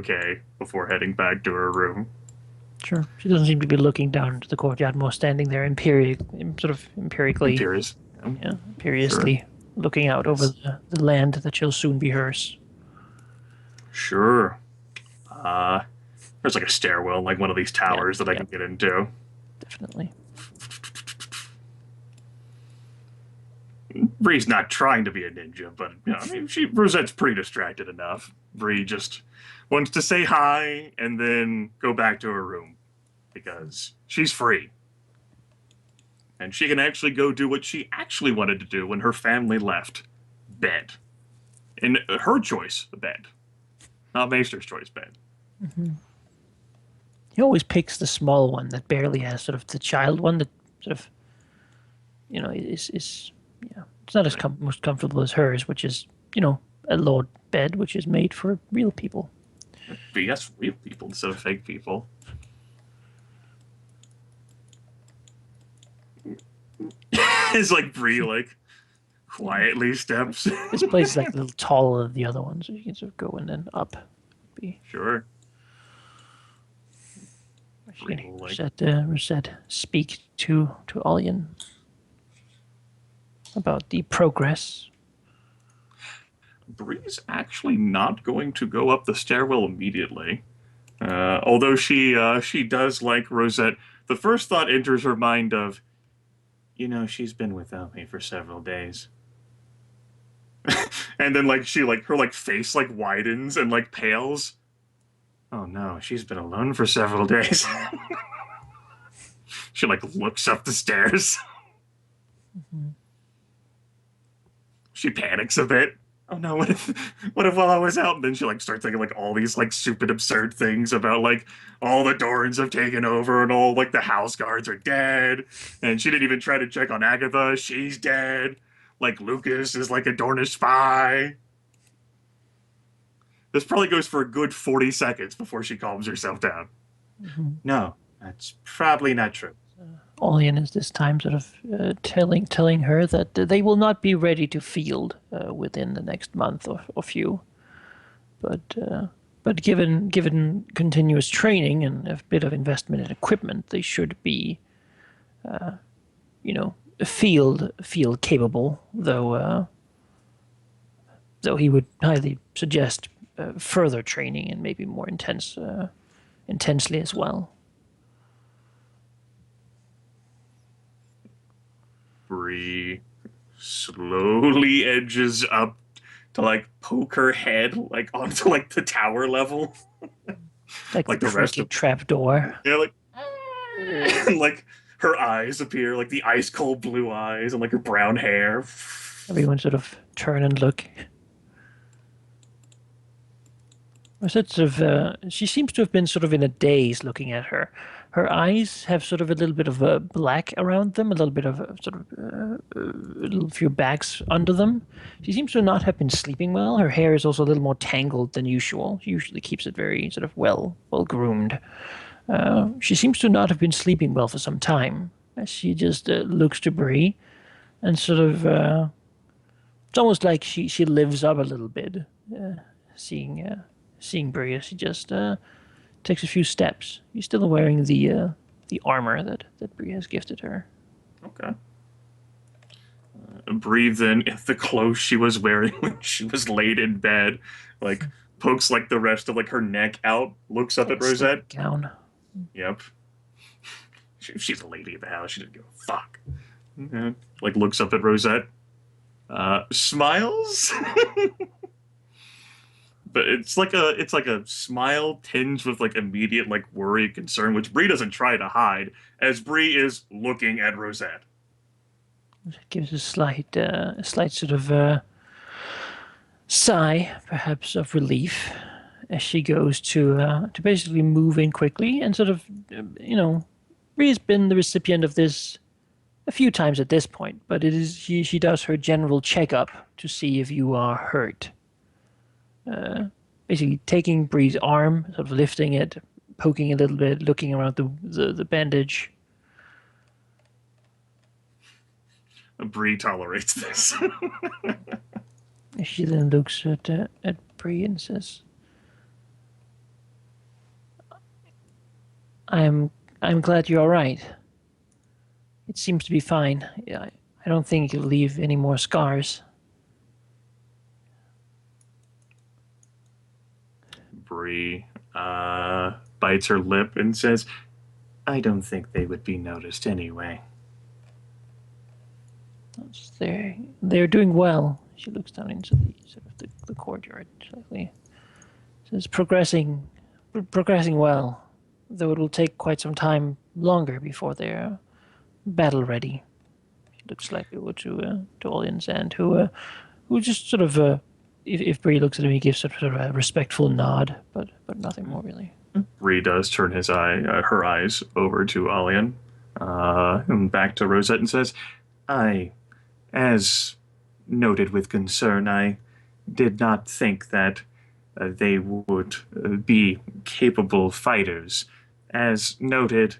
okay before heading back to her room. Sure. She doesn't seem to be looking down into the courtyard, more standing there sort of empirically, Imperious. yeah, Sure. imperiously looking out over Yes. the land that shall soon be hers. Sure. Uh, there's like a stairwell, like one of these Yeah, towers that I yeah, can get into. definitely. Bree's not trying to be a ninja, but I mean, Rosette's pretty distracted enough. Bree just wants to say hi and then go back to her room because she's free and she can actually go do what she actually wanted to do when her family left: bed. In her choice, bed, not Maester's choice bed. Hmm. He always picks the small one that barely has sort of the child one that sort of is yeah, it's not as Like, most comfortable as hers, which is a lord bed, which is made for real people. BS real people instead of fake people. It's like Bree like Yeah, quietly steps. this place is like a little taller than the other one, so you can sort of go and then up. Be Sure. Bree actually will like Rosette speak to Olian about the progress. Bree's actually not going to go up the stairwell immediately. Although she does like Rosette. The first thought enters her mind of, she's been without me for several days. And then like she like her like face like widens and like pales. Oh no, she's been alone for several days. She like looks up the stairs. Mhm. She panics a bit. Oh no, what if while I was out? And then she like starts thinking like all these like stupid absurd things about like all the Dorans have taken over and all like the house guards are dead. And she didn't even try to check on Agatha. She's dead. Like Lucas is like a Dornish spy. This probably goes for a good 40 seconds before she calms herself down. Mhm. No, that's probably not true. Olian is this time sort of telling her that they will not be ready to field within the next month or few, but given continuous training and a bit of investment in equipment, they should be you know field capable. Though he would highly suggest further training and maybe more intensely as well. Bree slowly edges up to like poke her head like onto like the tower level, Like the like the rest tricky of trap door. yeah, like and like her eyes appear, like the ice cold blue eyes, and like her brown hair. Everyone sort of turn and look. Or sort of, she seems to have been sort of in a daze looking at her. Her eyes have sort of a little bit of black around them, a little bit of a little few bags under them. She seems to not have been sleeping well. Her hair is also a little more tangled than usual. She usually keeps it very sort of well groomed. She seems to not have been sleeping well for some time. She just looks to Bree and sort of it's almost like she lives up a little bit, seeing seeing Bria. She just takes a few steps. She's still wearing the armor that Bria has gifted her. Okay. Breathes in the clothes she was wearing when she was laid in bed, like pokes like the rest of like her neck out, looks up Like at a sleeping Rosette. gown. Yep. She's a lady of the house. She didn't give a fuck. Like looks up at Rosette, smiles, but it's like a smile tinged with like immediate like worry, concern, which Bree doesn't try to hide, as Bree is looking at Rosette. It gives a slight sort of sigh, perhaps of relief, as she goes to basically move in quickly and sort of, Bria's been the recipient of this a few times at this point, but it is she does her general checkup to see if you are hurt. Basically, taking Bree's arm, sort of lifting it, poking a little bit, looking around the bandage. Bree tolerates this. She then looks at Bree and says, I'm I'm glad you're all right. It seems to be fine. I don't think you'll leave any more scars. Bree bites her lip and says, I don't think they would be noticed anyway. They're doing well. She looks down into the sort of the courtyard slightly. Says progressing well, though it will take quite some time longer before they're battle ready. She looks slightly over to Olian's and who just sort of if Bree looks at him, he gives sort of a respectful nod, but nothing more really. Bree does turn her eyes over to Alian, and back to Rosette and says, I, as noted with concern, I did not think that they would be capable fighters. As noted,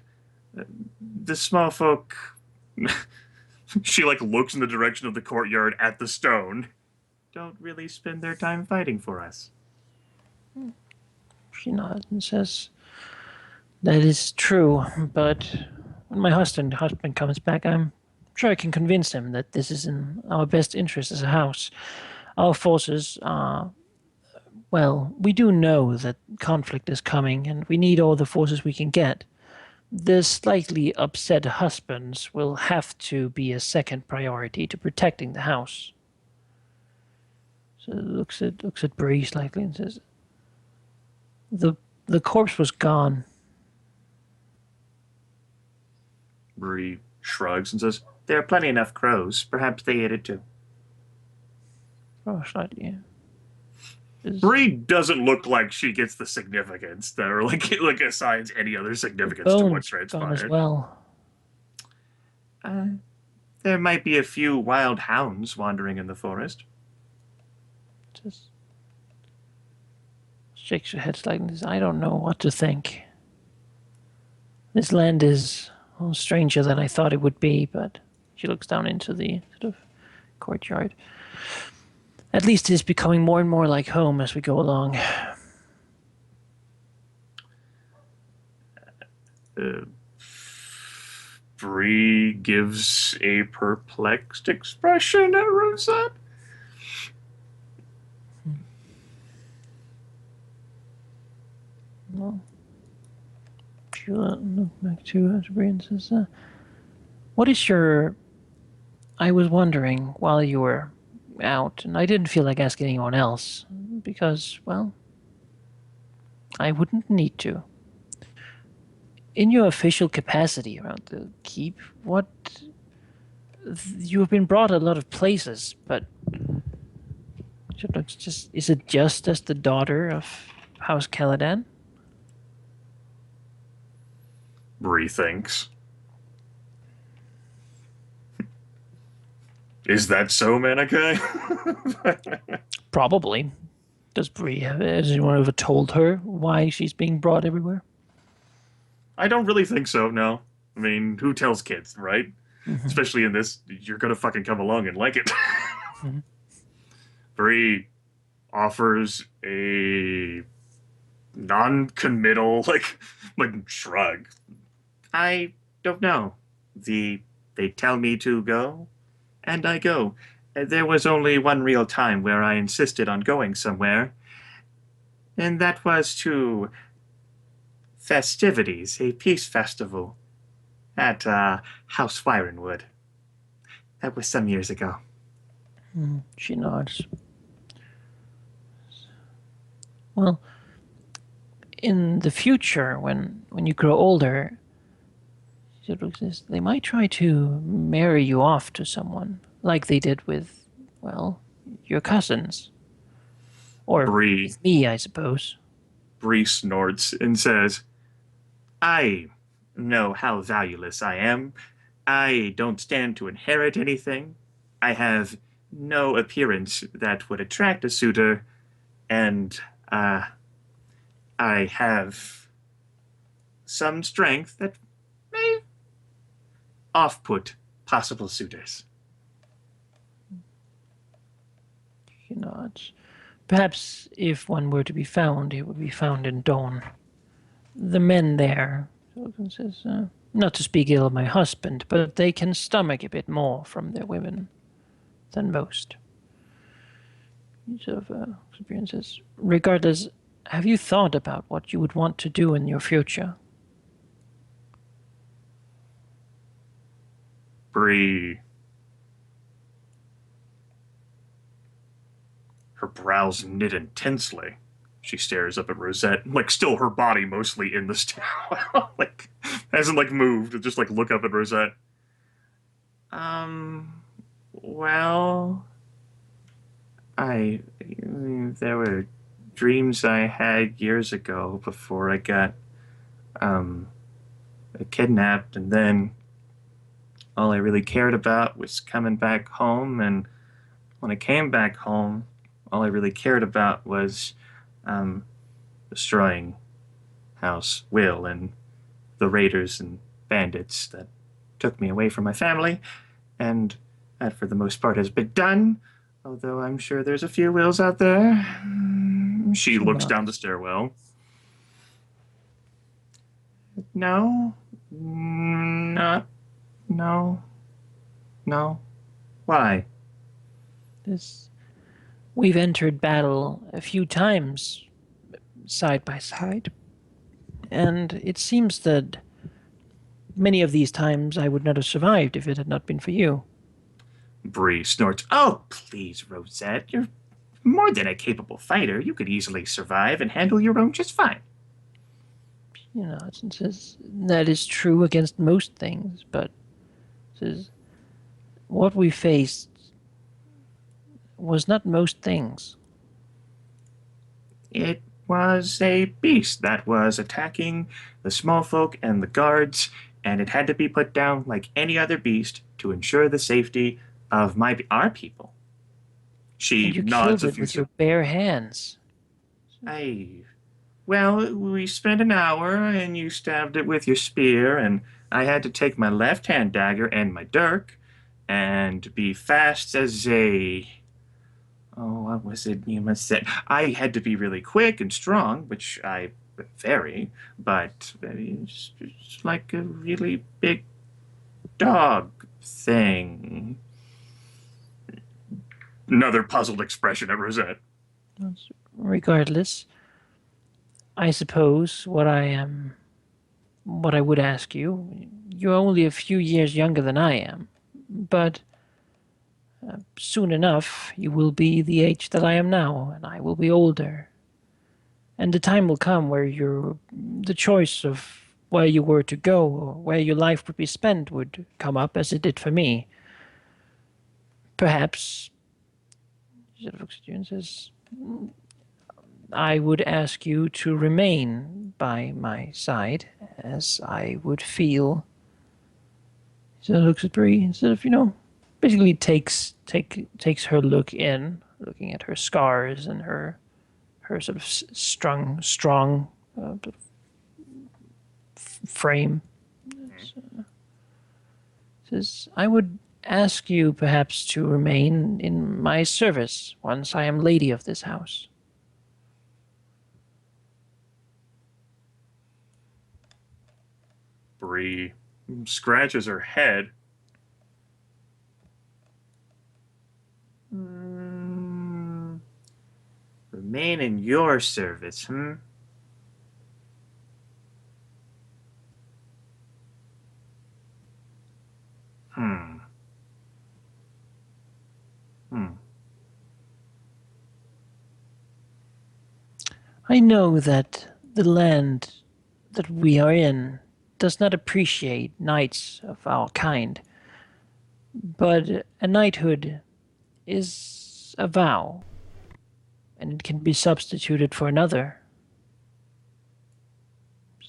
the small folk. She like looks in the direction of the courtyard at the stone. Don't really spend their time fighting for us. She nods and says, "That is true, but when my husband comes back, I'm sure I can convince him that this is in our best interest as a house. Our forces are, well, we do know that conflict is coming, and we need all the forces we can get. The slightly upset husbands will have to be a second priority to protecting the house." So looks at Bree slightly and says, The corpse was gone." Bree shrugs and says, There are plenty enough crows. Perhaps they ate it too. Oh, slightly. Bree doesn't look like she gets the significance that, or like assigns any other significance to what Bones gone as transpired. well. There might be a few wild hounds wandering in the forest. Just shakes her head slightly and says, "I don't know what to think. This land is stranger than I thought it would be," but she looks down into the sort of courtyard. "At least it is becoming more and more like home as we go along." Bree gives a perplexed expression at Rosette. Well, she look back to Bree and says, "What is your... I was wondering while you were out, and I didn't feel like asking anyone else, because, well, I wouldn't need to. In your official capacity around the keep, what... You have been brought a lot of places, but... Is it just as the daughter of House Caladan?" Bree thinks. Is that so, Manikai? Probably. Does Bree has anyone ever told her why she's being brought everywhere? I don't really think so, no. I mean, who tells kids, right? Especially in this, you're gonna fucking come along and like it. Bree offers a non-committal, like shrug. I don't know. They tell me to go, and I go. There was only one real time where I insisted on going somewhere, and that was to festivities, a peace festival at House Wirenwood. That was some years ago. She nods. Well, in the future, when you grow older, they might try to marry you off to someone, like they did with, well, your cousins. Or Bree with me, I suppose. Bree snorts and says, I know how valueless I am. I don't stand to inherit anything. I have no appearance that would attract a suitor, and I have some strength that may off-put possible suitors. She nods. Perhaps if one were to be found, it would be found in Dawn. The men there Logan says, not to speak ill of my husband, but they can stomach a bit more from their women than most. Sort of experiences. Regardless, have you thought about what you would want to do in your future? Bree, her brows knit intensely. She stares up at Rosette, like still her body mostly in the stairwell, like hasn't like moved. Just like look up at Rosette. Well, I there were dreams I had years ago before I got um kidnapped, and then all I really cared about was coming back home. And when I came back home, all I really cared about was um, destroying House Will and the raiders and bandits that took me away from my family. And that, for the most part, has been done. Although I'm sure there's a few Wills out there. She looks down the stairwell. No, not, no, no. Why? This, we've entered battle a few times side by side, and it seems that many of these times I would not have survived if it had not been for you. Bree snorts. Oh, please, Rosette. You're more than a capable fighter. You could easily survive and handle your own just fine. You know, it says that is true against most things, but it says what we faced was not most things. It was a beast that was attacking the small folk and the guards, and it had to be put down like any other beast to ensure the safety of our people. She And you nods killed a it few with your seconds. bare hands. I Well, we spent an hour and you stabbed it with your spear, and I had to take my left hand dagger and my dirk and be fast as a. Oh, what was it you must say? I had to be really quick and strong, which I very, but it's like a really big dog thing. Another puzzled expression at Rosette. Regardless, I suppose what I would ask you, you're only a few years younger than I am, but soon enough you will be the age that I am now, and I will be older. And the time will come where the choice of where you were to go or where your life would be spent would come up as it did for me. Perhaps, says, I would ask you to remain by my side as I would feel. He looks at Bree instead of, basically takes her looking at her scars and her sort of strong frame. Says, I would ask you perhaps to remain in my service once I am lady of this house. Bree scratches her head. Remain in your service, hmm? Hmm. Hmm. I know that the land that we are in does not appreciate knights of our kind, but a knighthood is a vow, and it can be substituted for another.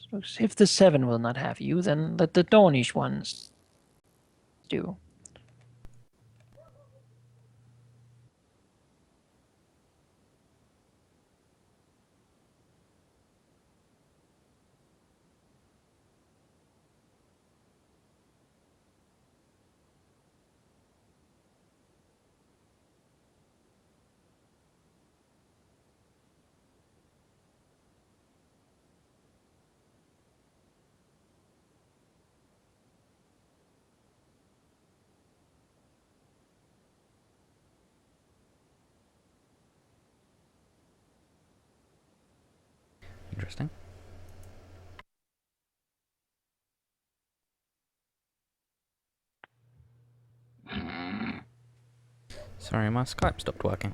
So if the seven will not have you, then let the Dornish ones do. interesting. Sorry, my Skype stopped working.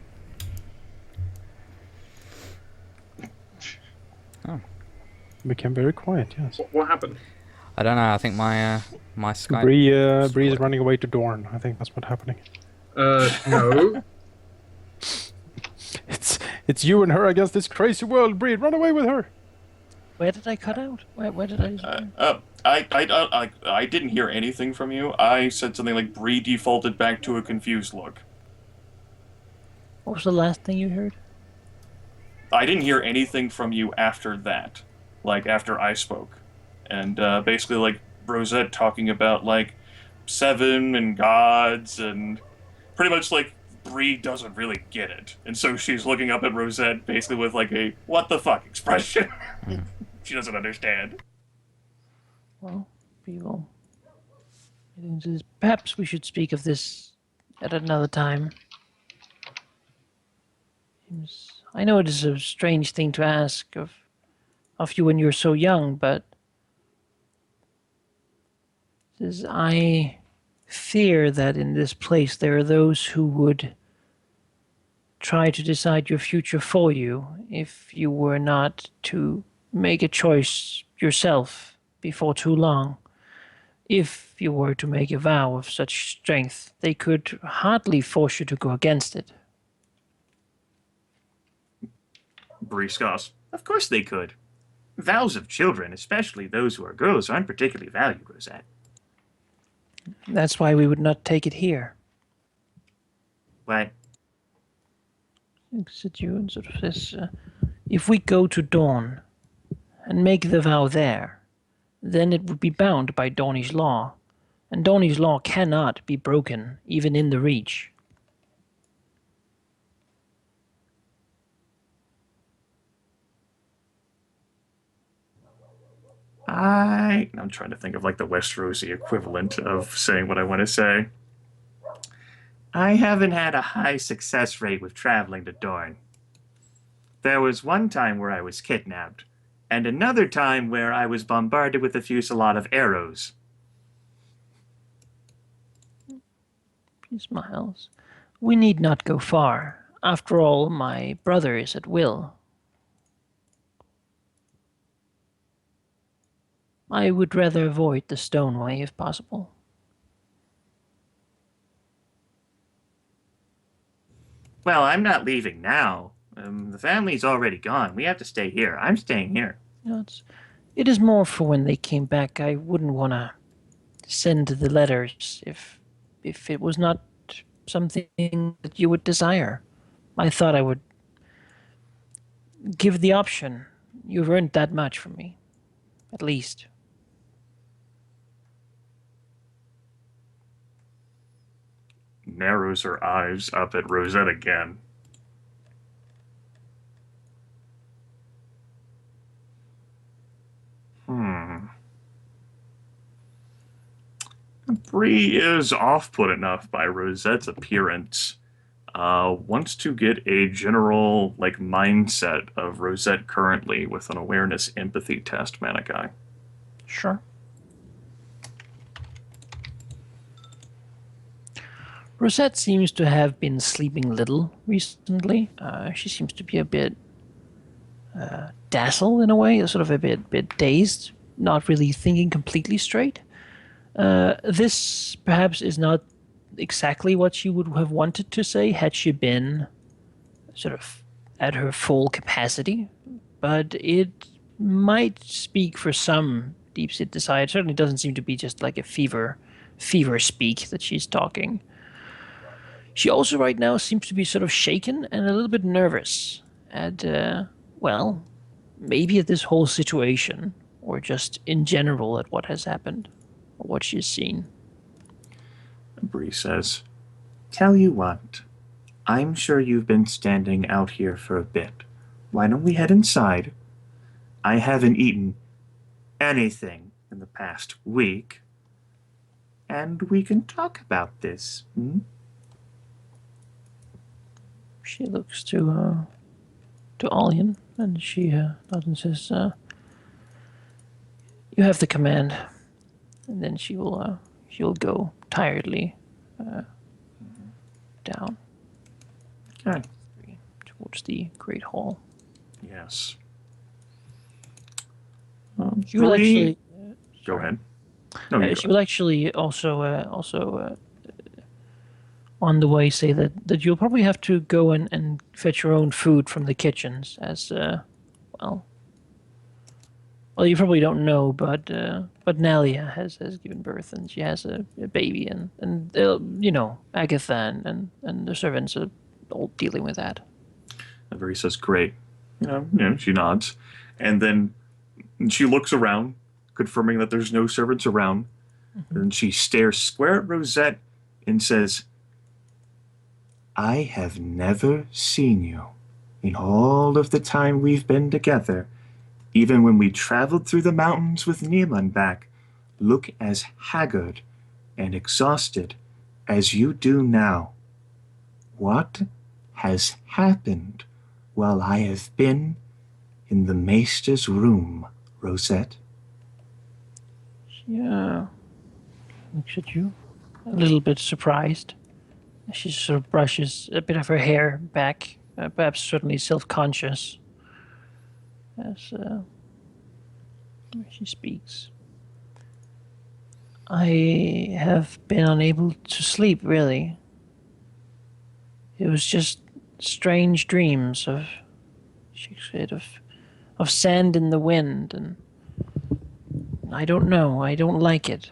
Oh. It became very quiet, yes. What happened? I don't know, I think my Skype... Bree is running away to Dorne. I think that's what's happening. No. It's you and her against this crazy world, Bree. Run away with her. Where did I cut out? Where did I? I didn't hear anything from you. I said something like Bree defaulted back to a confused look. What was the last thing you heard? I didn't hear anything from you after that, like after I spoke, and basically like Rosette talking about like Seven and gods, and pretty much like Bree doesn't really get it, and so she's looking up at Rosette basically with like a "what the fuck" expression. She doesn't understand. Well, we will. Perhaps we should speak of this at another time. I know it is a strange thing to ask of you when you're so young, but I fear that in this place there are those who would try to decide your future for you if you were not to make a choice yourself before too long. If you were to make a vow of such strength, they could hardly force you to go against it. Bree scoffs. Of course they could. Vows of children, especially those who are girls, aren't particularly valued, Rosette. That's why we would not take it here. Why? Said you and sort of this. If we go to Dawn and make the vow there, then it would be bound by Dornish law, and Dornish law cannot be broken, even in the Reach. I'm trying to think of like the Westerosi equivalent of saying what I want to say. I haven't had a high success rate with traveling to Dorne. There was one time where I was kidnapped, and another time where I was bombarded with a fusillade of arrows. He smiles. We need not go far. After all, my brother is at will. I would rather avoid the Stoneway if possible. Well, I'm not leaving now. The family's already gone. We have to stay here. I'm staying here. No, it is more for when they came back. I wouldn't want to send the letters if it was not something that you would desire. I thought I would give the option. You've earned that much from me, at least. Narrows her eyes up at Rosette again. Bree is off-put enough by Rosette's appearance. Wants to get a general like mindset of Rosette currently with an awareness empathy test, Manikai. Sure. Rosette seems to have been sleeping little recently. She seems to be a bit dazzled in a way, sort of a bit dazed, not really thinking completely straight. This perhaps is not exactly what she would have wanted to say had she been sort of at her full capacity, but it might speak for some deep-seated desire. It certainly doesn't seem to be just like a fever speak that she's talking. She also right now seems to be sort of shaken and a little bit nervous at, well, maybe at this whole situation, or just in general at what has happened, or what she's seen. Bree says, "Tell you what, I'm sure you've been standing out here for a bit. Why don't we head inside? I haven't eaten anything in the past week, and we can talk about this, She looks to Alien, and she nods and says, "You have the command." And then she'll go tiredly down Okay. towards the great hall. Yes. She will actually. Go Sorry. ahead. No, you She go. will actually also on the way say that you'll probably have to go and fetch your own food from the kitchens, as well. Well, you probably don't know, but Nalia has given birth and she has a baby, and Agatha and the servants are all dealing with that. Avery says, "Great." She nods, and then she looks around, confirming that there's no servants around. And she stares square at Rosette and says, "I have never seen you in all of the time we've been together, even when we traveled through the mountains with Neelan back, look as haggard and exhausted as you do now. What has happened while I have been in the Maester's room, Rosette?" Yeah, looks at you, a little bit surprised. She sort of brushes a bit of her hair back, perhaps certainly self-conscious, as she speaks. "I have been unable to sleep, really. It was just strange dreams of," she said, of sand in the wind, and I don't know, I don't like it.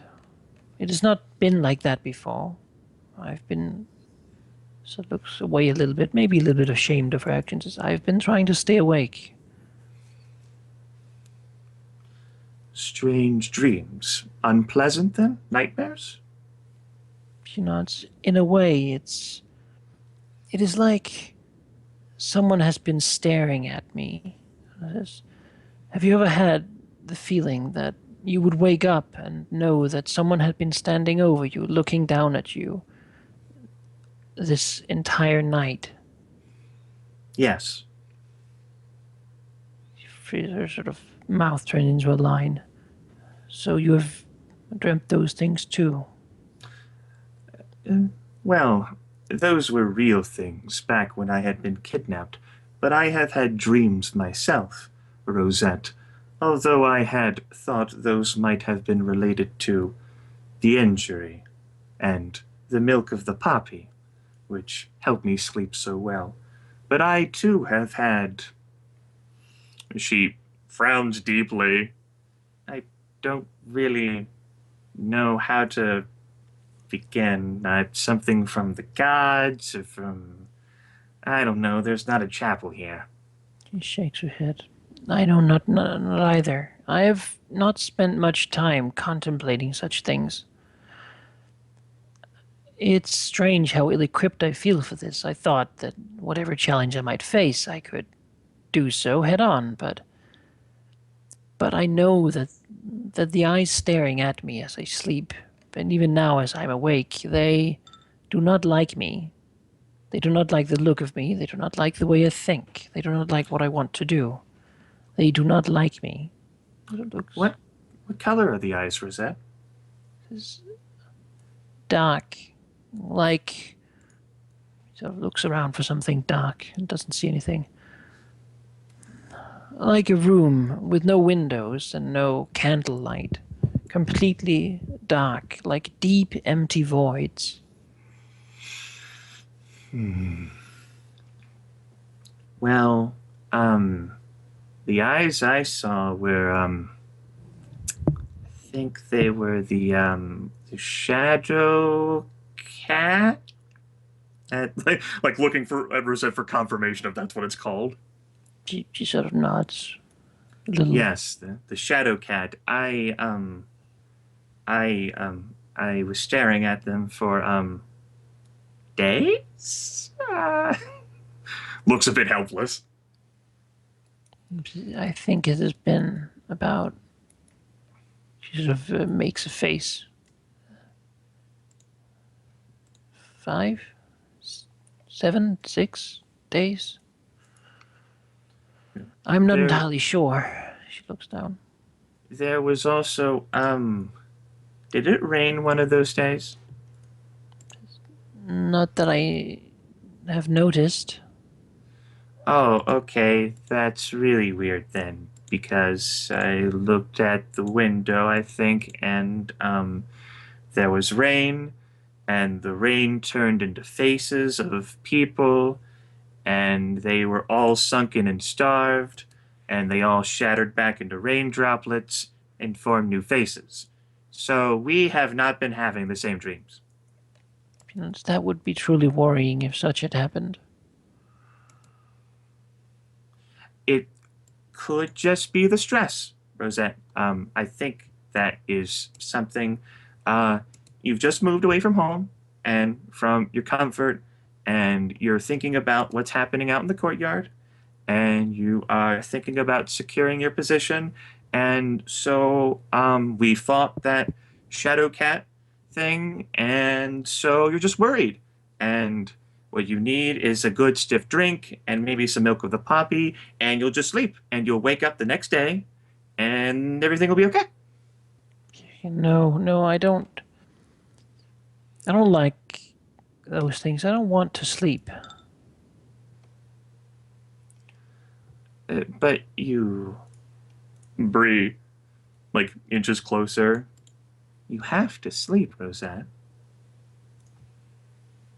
It has not been like that before. I've been," so looks away a little bit, maybe a little bit ashamed of her actions. "I've been trying to stay awake." Strange dreams. Unpleasant, then? Nightmares? She nods. "In a way, it is like someone has been staring at me." Have you ever had the feeling that you would wake up and know that someone had been standing over you, looking down at you this entire night? Yes. Her sort of mouth turned into a line. "So you have dreamt those things too?" Well, those were real things back when I had been kidnapped, but I have had dreams myself, Rosette, although I had thought those might have been related to the injury and the milk of the poppy, which helped me sleep so well. But I too have had. She frowns deeply. I don't really know how to begin. Something from the gods, or from. I don't know, there's not a chapel here. She shakes her head. "I know not either. I have not spent much time contemplating such things. It's strange how ill-equipped I feel for this. I thought that whatever challenge I might face, I could do so head on, but I know that the eyes staring at me as I sleep, and even now as I'm awake, they do not like me. They do not like the look of me. They do not like the way I think. They do not like what I want to do. They do not like me." It looks What color are the eyes, Rosette? dark, like, sort of looks around for something dark and doesn't see anything. Like a room with no windows and no candlelight. Completely dark, like deep, empty voids. Well, the eyes I saw were, I think they were the shadow cat? Like looking for, at Rosette for confirmation if that's what it's called. She sort of nods. A little. Yes, the shadow cat. I was staring at them for, days? Looks a bit helpless. I think it has been about. She sort of makes a face. 5, 7, 6 days. I'm not There- entirely sure. She looks down. There was also, did it rain one of those days? Not that I have noticed. Oh, okay. That's really weird then, because I looked at the window, I think, and there was rain, and the rain turned into faces of people, and they were all sunken and starved, and they all shattered back into rain droplets and formed new faces. So we have not been having the same dreams. That would be truly worrying if such had happened. It could just be the stress, Rosette. I think that is something. You've just moved away from home and from your comfort, and you're thinking about what's happening out in the courtyard, and you are thinking about securing your position. And so we fought that shadow cat thing, and so you're just worried. And what you need is a good stiff drink and maybe some milk of the poppy, and you'll just sleep. And you'll wake up the next day, and everything will be okay. No, I don't. I don't like those things. I don't want to sleep. But you, Bree, like inches closer. You have to sleep, Rosette.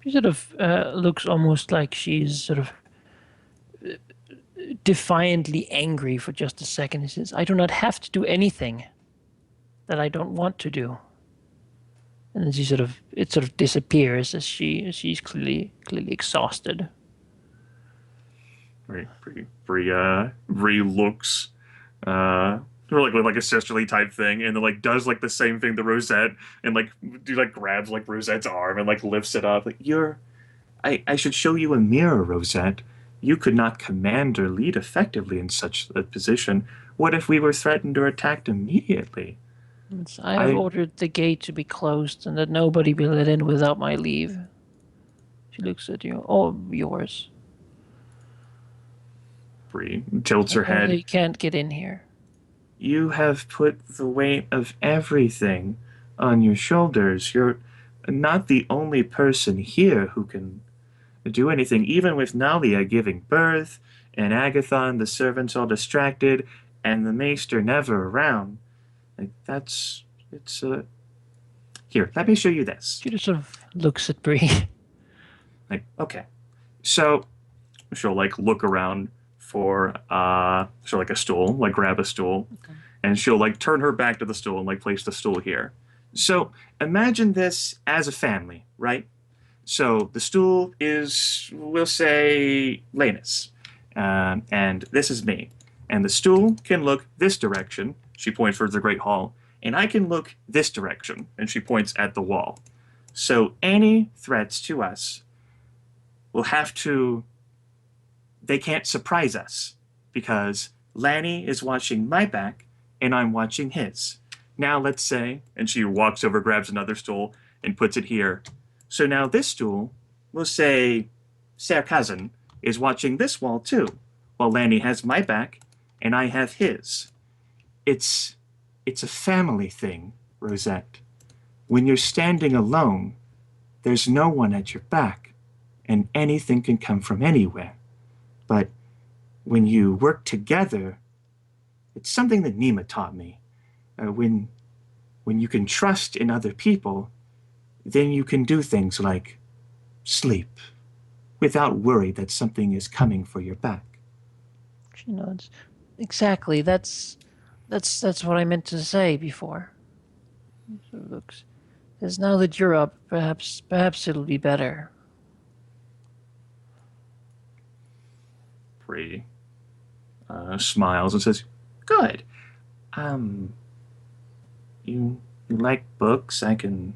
She sort of looks almost like she's sort of defiantly angry for just a second. He says, I do not have to do anything that I don't want to do. And then it sort of disappears as she's clearly exhausted. Right, Bree looks, like with like a sisterly type thing, and then like does like the same thing to Rosette, and like grabs like Rosette's arm and like lifts it up. Like I should show you a mirror, Rosette. You could not command or lead effectively in such a position. What if we were threatened or attacked immediately? I have I- ordered the gate to be closed and that nobody be let in without my leave. She looks at you. Oh, yours. Bree tilts her Apparently head. you can't get in here. You have put the weight of everything on your shoulders. You're not the only person here who can do anything, even with Nalia giving birth, and Agathon, the servants all distracted, and the maester never around. Like, here, let me show you this. She just sort of looks at Bree. Like, okay. So, she'll, like, look around for, like, a stool, like, grab a stool, and she'll, like, turn her back to the stool and, like, place the stool here. So, imagine this as a family, right? So, the stool is, we'll say, Lanus. And this is me. And the stool can look this direction. She points towards the Great Hall. And I can look this direction. And she points at the wall. So any threats to us will have to... They can't surprise us. Because Lanny is watching my back, and I'm watching his. Now let's say... And she walks over, grabs another stool, and puts it here. So now this stool, we'll say Sir Cousin, is watching this wall too. While Lanny has my back, and I have his. It's a family thing, Rosette. When you're standing alone, there's no one at your back, and anything can come from anywhere. But when you work together, it's something that Nima taught me. When you can trust in other people, then you can do things like sleep without worry that something is coming for your back. She nods. Exactly. That's what I meant to say before. Sort of looks. Because now that you're up, perhaps it'll be better. Bree smiles and says, "Good. You like books? I can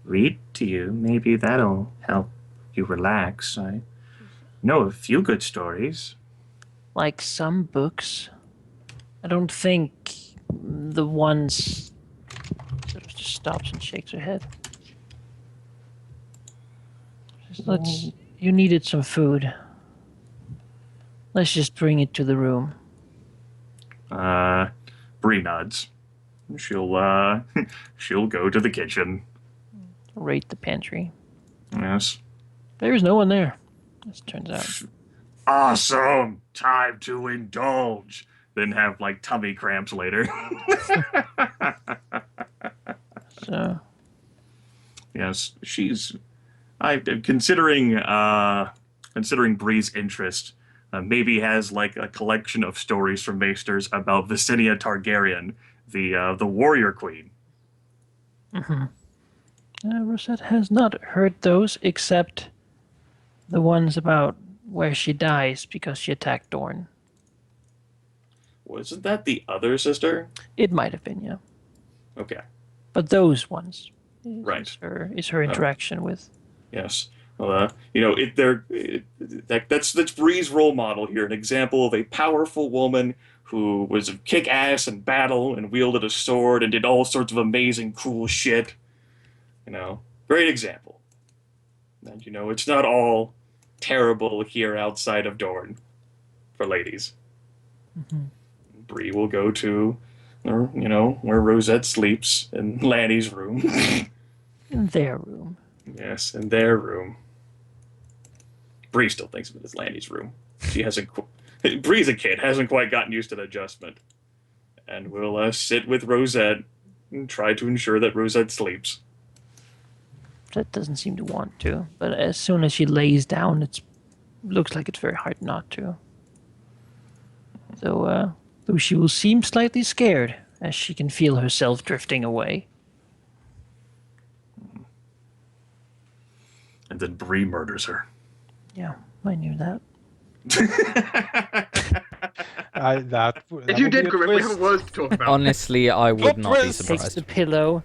read to you. Maybe that'll help you relax. I know a few good stories." Like some books, I don't think the ones. Sort of just stops and shakes her head. You needed some food. Let's just bring it to the room. Bree nods. She'll she'll go to the kitchen. Raid the pantry. Yes. There's no one there, as it turns out. Awesome! Time to indulge. Then have like tummy cramps later. So, Yes, she's. I considering Bree's interest. Maybe has like a collection of stories from Maesters about Visenya Targaryen, the warrior queen. Rosette has not heard those except the ones about where she dies because she attacked Dorne. Wasn't that the other sister? It might have been, yeah. Okay, But those ones right. is her interaction with. Yes. That's Bree's role model here, an example of a powerful woman who was a kick-ass in battle and wielded a sword and did all sorts of amazing, cool shit. Great example. And it's not all terrible here outside of Dorne for ladies. Bree will go to, where Rosette sleeps in Lanny's room. In their room. Yes, in their room. Bree still thinks of it as Lanny's room. She hasn't. Bree's a kid, hasn't quite gotten used to the adjustment, and will sit with Rosette and try to ensure that Rosette sleeps. That doesn't seem to want to, but as soon as she lays down, it looks like it's very hard not to. So, though she will seem slightly scared as she can feel herself drifting away. And then Bree murders her. Yeah, I knew that. If you did, Grim, we have words to talk about. Honestly, I would not be twist! Takes surprised. the pillow.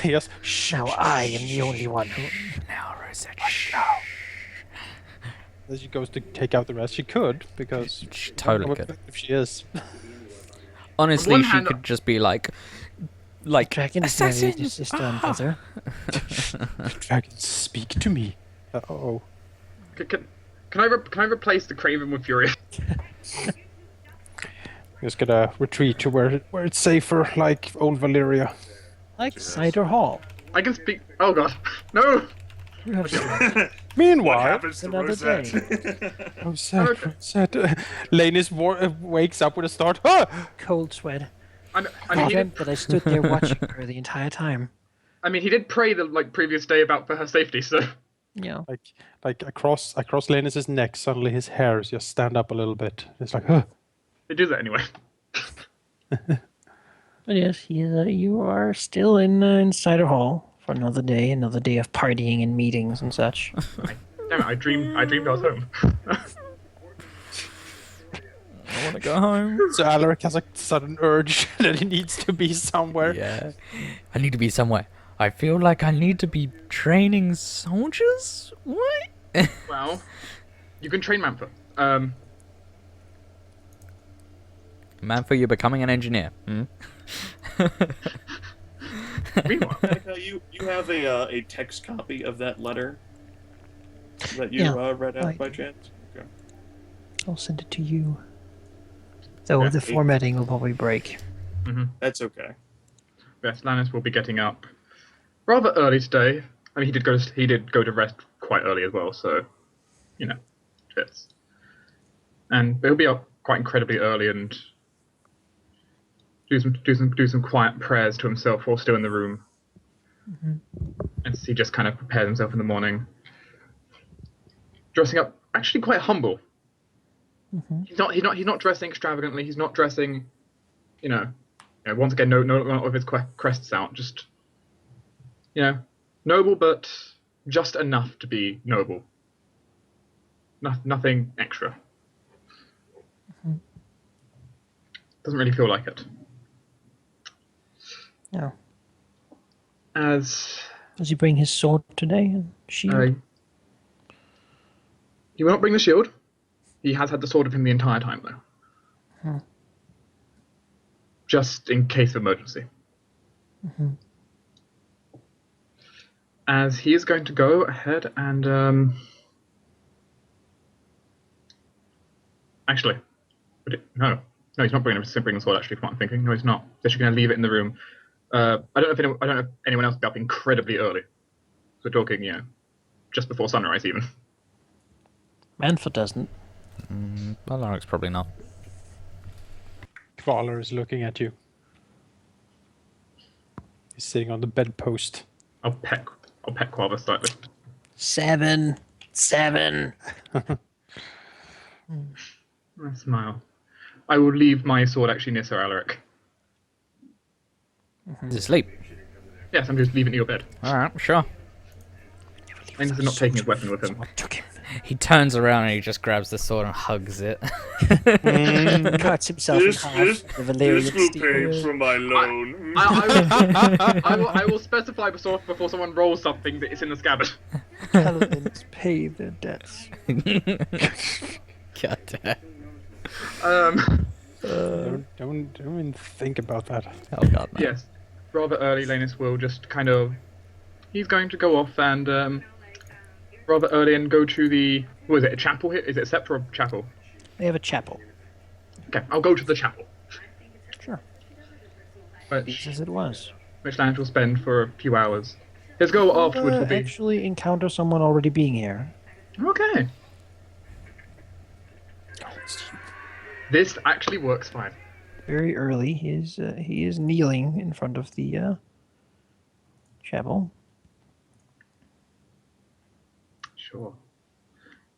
Yes. Now I am the only one who. Now, Rosette. As she goes to take out the rest, she could, because She I don't totally know could. what if she is. Honestly, one she hand- could just be like Dragon is married assassins. his sister and brother. Dragons, speak to me. Uh-oh. Can I replace the Craven with Fury? Just gonna retreat to where it's safer, like old Valyria. Like Cider Hall. I can speak. Oh god, no! You have to Meanwhile, happens to another Rosette? Rosette. Lannis wakes up with a start. Ah! cold sweat. I I mean, dreamt that I stood there watching her the entire time. he did pray the previous day for her safety. So You know, Like across Lannis's neck, suddenly his hairs just stand up a little bit. It's like, huh. they do that anyway. but yes, you are still in Cider Hall for another day of partying and meetings and such. Damn it! I dreamed I was home. I want to go home. So Alaric has a sudden urge that he needs to be somewhere. Yeah. I need to be somewhere. I feel like I need to be training soldiers? What? Well, you can train Mantha. Manfred, you're becoming an engineer. Hmm? Meanwhile, You have a text copy of that letter that you Yeah, read out right. by chance? Okay. I'll send it to you. Though Yeah, the formatting will probably break. That's okay. yes, Lannis will be getting up rather early today. I mean, he did go to rest quite early as well, so fits. And he'll be up quite incredibly early and do some quiet prayers to himself while still in the room. And he just kind of prepares himself in the morning, dressing up actually quite humble. He's not dressing extravagantly. He's not dressing, once again, no of his crests out. Just, noble, but just enough to be noble. Nothing extra. Doesn't really feel like it. No. As Does he bring his sword today? And shield? he will not bring the shield. He has had the sword with him the entire time, though. Just in case of emergency. As he is going to go ahead and actually, no. No, he's not bringing the sword. Actually, from what I'm thinking, no, he's not. He's actually going to leave it in the room. I don't know if anyone else will be up incredibly early. So we're talking, just before sunrise even. Manfred doesn't. Alaric's probably not. Kvalar is looking at you. He's sitting on the bedpost. I'll peck Quava slightly. 7. I smile. I will leave my sword actually near Sir Alaric. He's asleep. Yes, I'm just leaving it in your bed. Alright, sure. And he's not taking his weapon with him. Someone took him. He turns around and he just grabs the sword and hugs it. Cuts himself in half. The Valerian This will steel. pay for my loan. I will specify before someone rolls something that it's in the scabbard. Paladins pay their debts. God damn. Don't even think about that. Oh god, no. Yes. Rather early, Lanus will just kind of... He's going to go off and rather early and go to the... What is it, a chapel here? Is it a sept or a chapel? They have a chapel. Okay, I'll go to the chapel. Sure. Which As it was. Lanus will spend for a few hours. His goal afterwards will be... Actually encounter someone already being here. Okay. This actually works fine. Very early, he is kneeling in front of the chapel. Sure.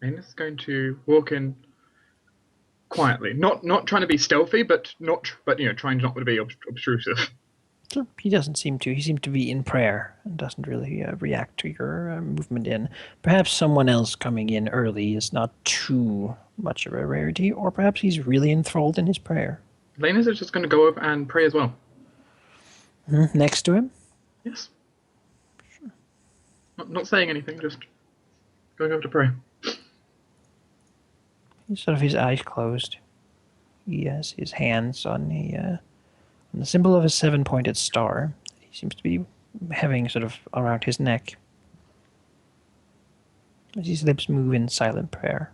Lanus is going to walk in quietly, not trying to be stealthy, but trying not to be obtrusive. So he doesn't seem to. He seemed to be in prayer and doesn't really react to your movement in. Perhaps someone else coming in early is not too much of a rarity, or perhaps he's really enthralled in his prayer. Lanus is just going to go over and pray as well. Next to him? Yes. Sure. Not saying anything, just going over to pray. He's sort of his eyes closed. He has his hands on the symbol of a 7-pointed star. He seems to be having sort of around his neck. As his lips move in silent prayer.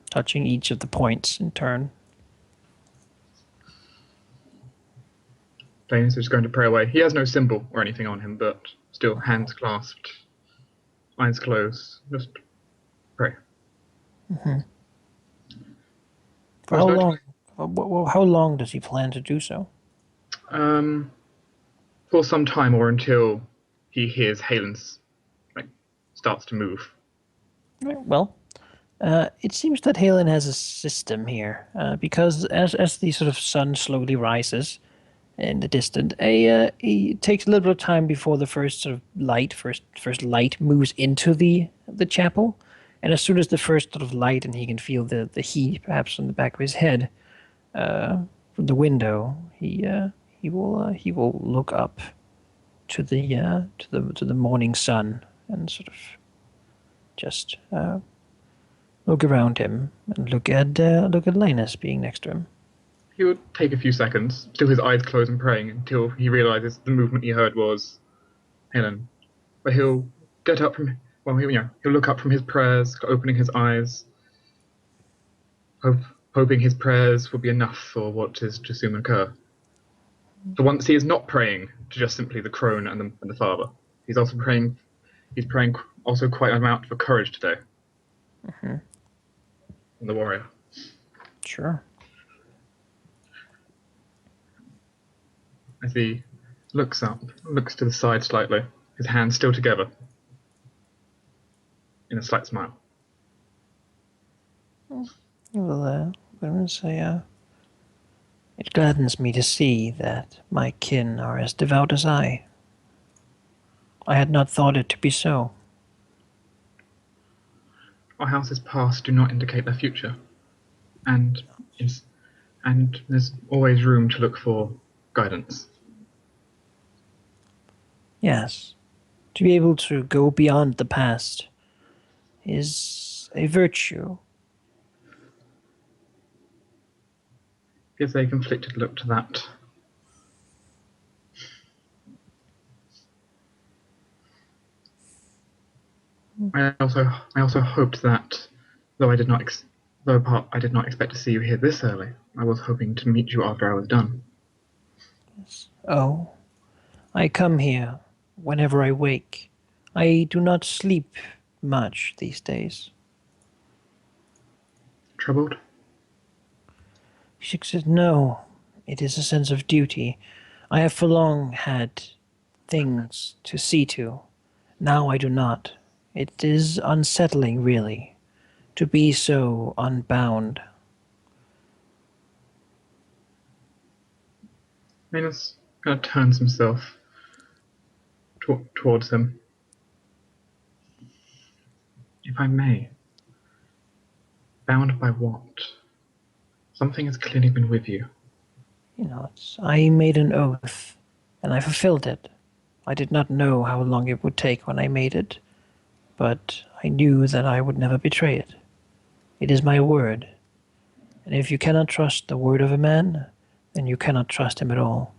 Touching each of the points in turn. Lanus is going to pray away. He has no symbol or anything on him, but still hands clasped, eyes closed. Just pray. For how long? How long does he plan to do so? For some time, or until he hears Halen's starts to move. Right, well, it seems that Halen has a system here, because as the sort of sun slowly rises in the distance, it takes a little bit of time before the first sort of light, first light moves into the chapel, and as soon as the first sort of light, and he can feel the heat perhaps on the back of his head from the window, he will look up to the morning sun and sort of just look around him and look at Lanus being next to him. He would take a few seconds, still his eyes closed and praying, until he realizes the movement he heard was Helen. But he'll get up from... Well, he'll look up from his prayers, opening his eyes, hoping his prayers will be enough for what is to soon occur. For once, he is not praying to just simply the crone and the father. He's also praying. He's praying also quite an amount for courage today. And the warrior. Sure. As he looks up, looks to the side slightly, his hands still together, in a slight smile. Well, I'm going to say, it gladdens me to see that my kin are as devout as I. I had not thought it to be so. Our house's past do not indicate their future, and there's always room to look for guidance. Yes. To be able to go beyond the past is a virtue. Gives a conflicted look to that. I also hoped that, though I did not Though apart, I did not expect to see you here this early. I was hoping to meet you after I was done. Oh, I come here whenever I wake. I do not sleep much these days. Troubled? She said, no, it is a sense of duty. I have for long had things to see to. Now I do not. It is unsettling, really, to be so unbound. Manus kind of turns himself towards him. If I may. Bound by what? Something has clearly been with you. You know, I made an oath, and I fulfilled it. I did not know how long it would take when I made it, but I knew that I would never betray it. It is my word, and if you cannot trust the word of a man, then you cannot trust him at all.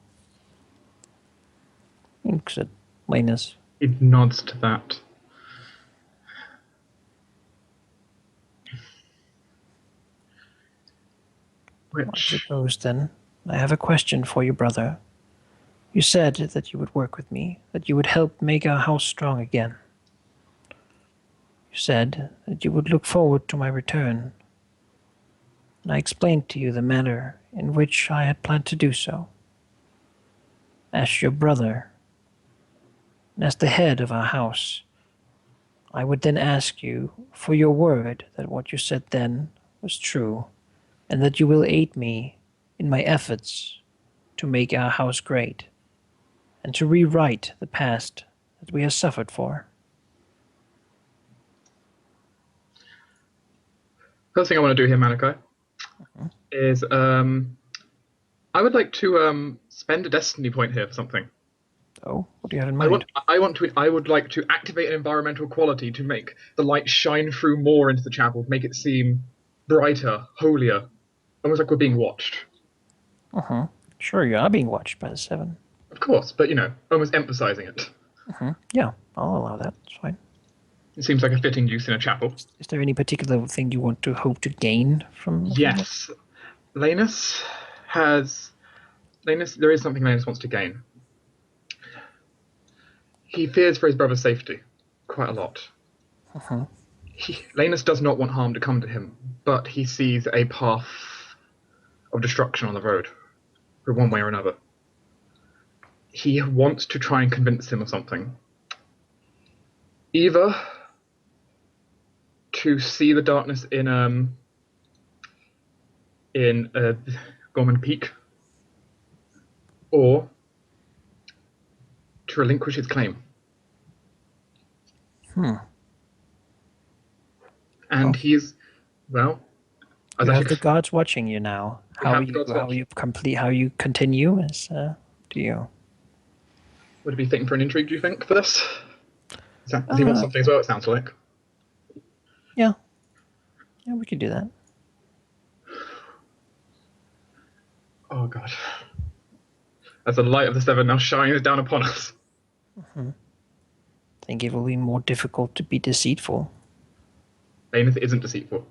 Said Linus. He nods to that. I Which, suppose, then, I have a question for you, brother. You said that you would work with me, that you would help make our house strong again. You said that you would look forward to my return. And I explained to you the manner in which I had planned to do so. As your brother, and as the head of our house, I would then ask you for your word that what you said then was true, and that you will aid me in my efforts to make our house great, and to rewrite the past that we have suffered for. first thing I want to do here, Malachi, is I would like to spend a destiny point here for something. Oh, what do you have in mind? I would like to activate an environmental quality to make the light shine through more into the chapel, make it seem brighter, holier, almost like we're being watched. Sure, you are being watched by the Seven. Of course, but almost emphasizing it. Yeah, I'll allow that. It's fine. It seems like a fitting use in a chapel. Is there any particular thing you want to hope to gain from? Yes, Lanus, there is something Lanus wants to gain. He fears for his brother's safety quite a lot. Lanus does not want harm to come to him, but he sees a path of destruction on the road, for one way or another. He wants to try and convince him of something. Either to see the darkness in Gorman Peak, or to relinquish his claim. And he's, well, I was You have actually the gods watching you now. We have the gods watching. How you continue is to you. Would it be fitting for an intrigue, do you think, for this? Does he want something as well, it sounds like? Yeah. Yeah, we could do that. Oh, God. As the light of the Seven now shines down upon us. I think it will be more difficult to be deceitful. Lanus isn't deceitful.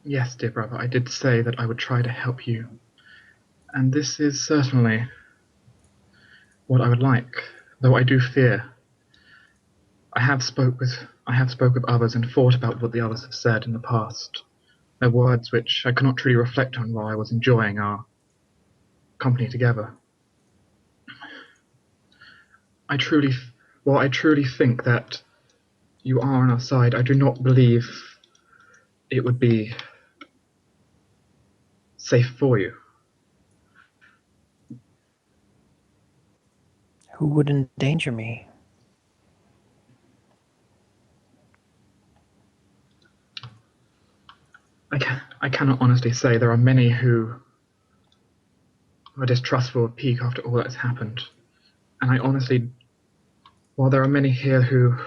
Yes, dear brother, I did say that I would try to help you. And this is certainly what I would like, though I do fear. I have spoke with others and thought about what the others have said in the past. They're words which I cannot truly reflect on while I was enjoying our company together. I truly think that you are on our side. I do not believe it would be safe for you. Who would endanger me? I cannot honestly say. There are many who are distrustful of Peak after all that has happened. And I honestly, while there are many here who,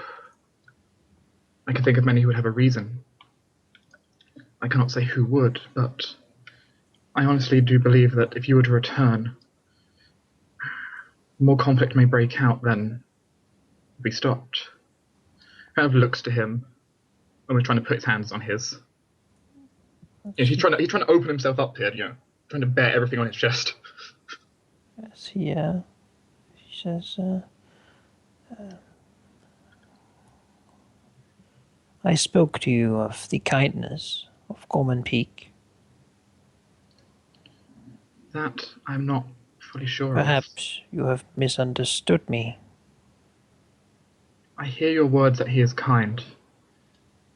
I can think of many who would have a reason. I cannot say who would, but I honestly do believe that if you were to return, more conflict may break out than be stopped. Kind of looks to him, almost trying to put his hands on his. He's trying to open himself up here, trying to bear everything on his chest. Yes, he says, I spoke to you of the kindness of Gorman Peak. That I'm not fully sure of. Perhaps you have misunderstood me. I hear your words that he is kind,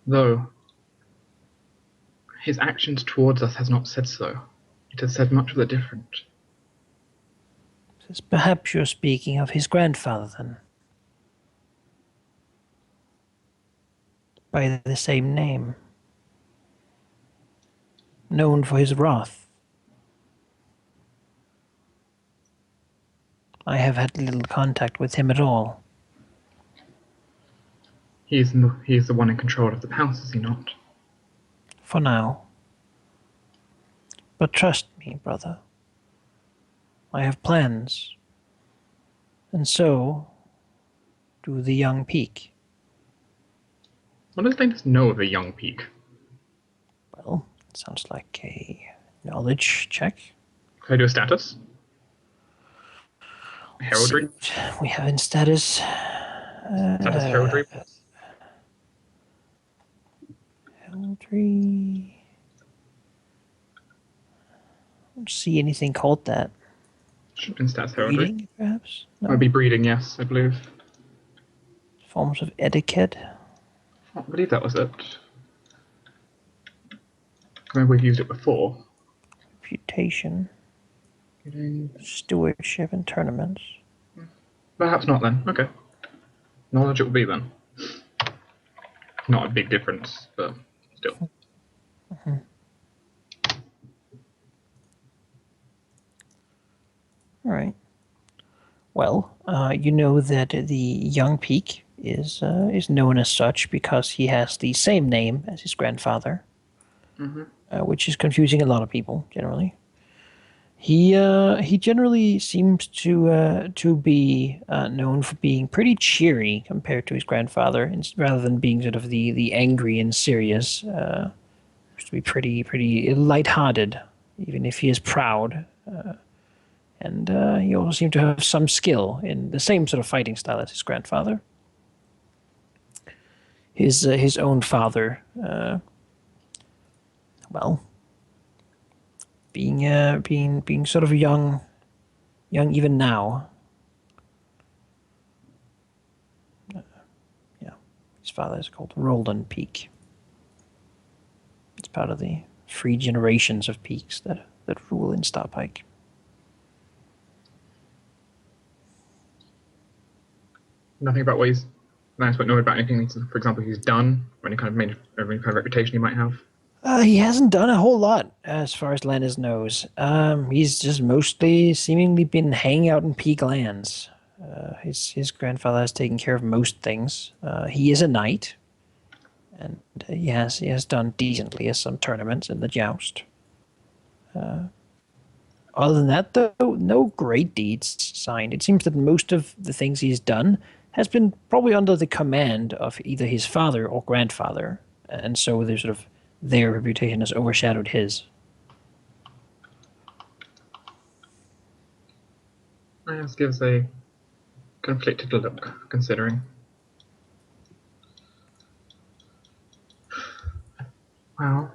though his actions towards us has not said so. It has said much of the different. Says, perhaps you're speaking of his grandfather, then. By the same name. Known for his wrath. I have had little contact with him at all. He is the one in control of the house, is he not? For now. But trust me, brother. I have plans. And so do the young Peak. What does Lannis know of a young Peak? Well, it sounds like a knowledge check. Can I do a status? Heraldry? See what we have in status. Status heraldry? Heraldry. I don't see anything called that. Should have been stats heraldry. Breeding, perhaps? No. Might be breeding, yes, I believe. Forms of etiquette. I believe that was it. I remember we've used it before. Reputation. Breeding. Stewardship and tournaments. Perhaps not then. Okay. Knowledge it will be then. Not a big difference, but still. All right. Well, you know that the young Peak is known as such because he has the same name as his grandfather, which is confusing a lot of people generally. He generally seems to be known for being pretty cheery compared to his grandfather, rather than being sort of the angry and serious. Used to be pretty lighthearted, even if he is proud. And he also seemed to have some skill in the same sort of fighting style as his grandfather. His own father, well, being sort of young even now. Yeah, his father is called Roldan Peak. It's part of the 3 generations of peaks that rule in Starpike. Nothing about what he's nice, but know about anything, for example, he's done, or any kind of reputation he might have. He hasn't done a whole lot, as far as Lannis knows. He's just mostly seemingly been hanging out in Peak Lands. His grandfather has taken care of most things. He is a knight, and he has done decently at some tournaments in the joust. Other than that, though, no great deeds signed. It seems that most of the things he's done has been probably under the command of either his father or grandfather, and so their reputation has overshadowed his. This gives a conflicted look, considering. Well,